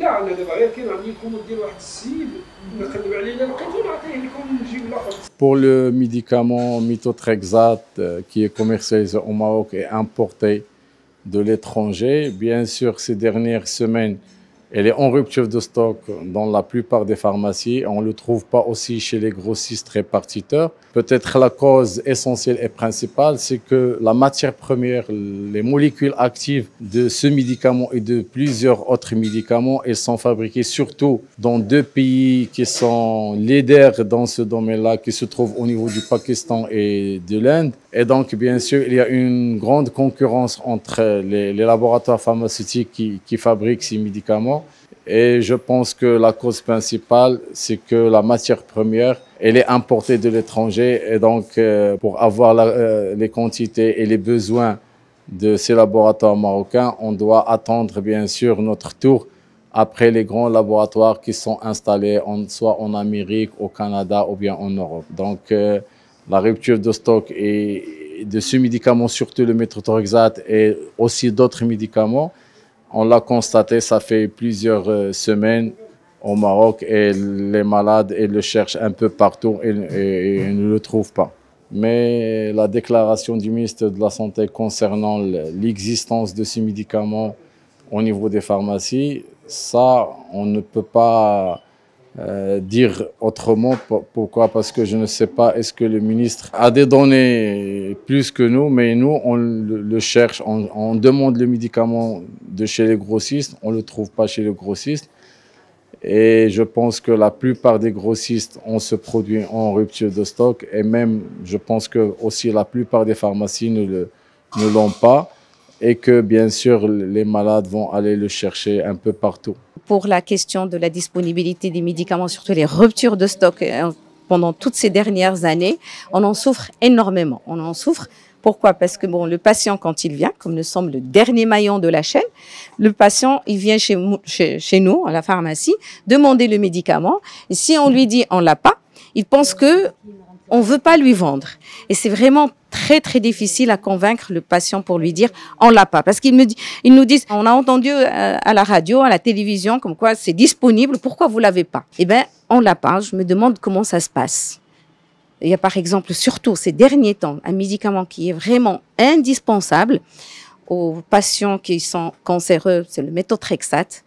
كاع انا دابا غير كنعطيكم ودير واحد السيد نقلب عليه الا لقيتو نعطيه لكم نجيب الاخر. Pour le médicament Methotrexate qui est commercialisé au Maroc et importé de l'étranger, bien sûr ces dernières semaines, elle est en rupture de stock dans la plupart des pharmacies. On ne le trouve pas aussi chez les grossistes répartiteurs. Peut-être la cause essentielle et principale, c'est que la matière première, les molécules actives de ce médicament et de plusieurs autres médicaments, elles sont fabriquées surtout dans deux pays qui sont leaders dans ce domaine-là, qui se trouvent au niveau du Pakistan et de l'Inde. Et donc, bien sûr, il y a une grande concurrence entre les laboratoires pharmaceutiques qui fabriquent ces médicaments. Et je pense que la cause principale, c'est que la matière première, elle est importée de l'étranger. Et donc, pour avoir les quantités et les besoins de ces laboratoires marocains, on doit attendre, bien sûr, notre tour après les grands laboratoires qui sont installés soit en Amérique, au Canada ou bien en Europe. Donc, la rupture de stock et de ce médicament, surtout le Methotrexate et aussi d'autres médicaments, on l'a constaté, ça fait plusieurs semaines au Maroc et les malades ils le cherchent un peu partout et ne le trouvent pas. Mais la déclaration du ministre de la Santé concernant l'existence de ces médicaments au niveau des pharmacies, ça, on ne peut pas dire autrement. Pourquoi? Parce que je ne sais pas, est-ce que le ministre a des données plus que nous, mais nous, on le cherche, on demande le médicament de chez les grossistes, on ne le trouve pas chez les grossistes. Et je pense que la plupart des grossistes ont ce produit en rupture de stock et même, je pense que aussi la plupart des pharmacies ne l'ont pas et que bien sûr les malades vont aller le chercher un peu partout. Pour la question de la disponibilité des médicaments, surtout les ruptures de stock pendant toutes ces dernières années, on en souffre énormément. On en souffre. Pourquoi? Parce que bon, le patient, quand il vient, comme nous sommes le dernier maillon de la chaîne, le patient, il vient chez nous, à la pharmacie, demander le médicament. Et si on lui dit on l'a pas, il pense que on veut pas lui vendre. Et c'est vraiment très, très difficile à convaincre le patient pour lui dire on l'a pas. Parce qu'ils nous disent, on a entendu à la radio, à la télévision, comme quoi c'est disponible, pourquoi vous l'avez pas? Eh ben, on l'a pas. Je me demande comment ça se passe. Il y a par exemple, surtout ces derniers temps, un médicament qui est vraiment indispensable aux patients qui sont cancéreux, c'est le Methotrexate.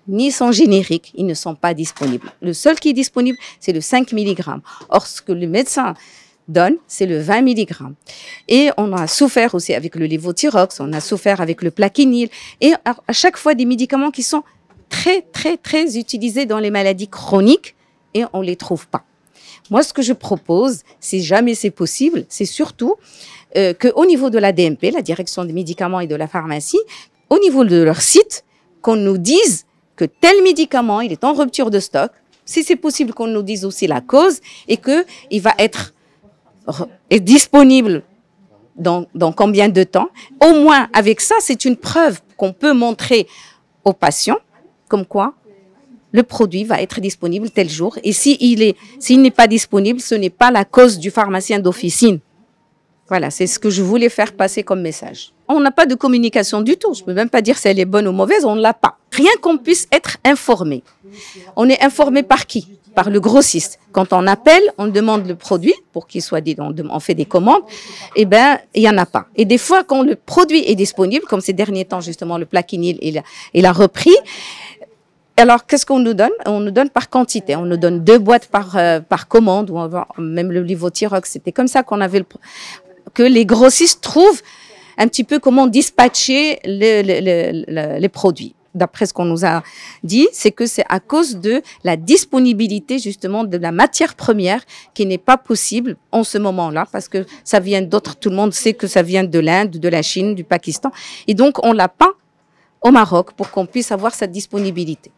Ni son générique, ils ne sont pas disponibles. Le seul qui est disponible, c'est le 5 mg. Or, ce que le médecin donne, c'est le 20 mg. Et on a souffert aussi avec le Levothyrox, on a souffert avec le Plaquenil. Et à chaque fois, des médicaments qui sont très, très, très utilisés dans les maladies chroniques et on ne les trouve pas. Moi, ce que je propose, si jamais c'est possible, c'est surtout qu'au niveau de la DMP, la Direction des médicaments et de la pharmacie, au niveau de leur site, qu'on nous dise que tel médicament, il est en rupture de stock. Si c'est possible qu'on nous dise aussi la cause et qu'il va être disponible dans combien de temps. Au moins, avec ça, c'est une preuve qu'on peut montrer aux patients comme quoi le produit va être disponible tel jour. Et s'il n'est pas disponible, ce n'est pas la cause du pharmacien d'officine. Voilà, c'est ce que je voulais faire passer comme message. On n'a pas de communication du tout. Je ne peux même pas dire si elle est bonne ou mauvaise, on ne l'a pas. Rien qu'on puisse être informé. On est informé par qui? Par le grossiste. Quand on appelle, on demande le produit pour qu'il soit dit, on fait des commandes. Eh ben, il y en a pas. Et des fois, quand le produit est disponible, comme ces derniers temps justement, le Plaquenil, il a repris. Alors, qu'est-ce qu'on nous donne? On nous donne par quantité. On nous donne 2 boîtes par commande, ou même le Levothyrox. C'était comme ça qu'on avait que les grossistes trouvent un petit peu comment dispatcher les produits. D'après ce qu'on nous a dit, c'est que c'est à cause de la disponibilité justement de la matière première qui n'est pas possible en ce moment-là, parce que ça vient d'autres, tout le monde sait que ça vient de l'Inde, de la Chine, du Pakistan. Et donc, on l'a pas au Maroc pour qu'on puisse avoir cette disponibilité.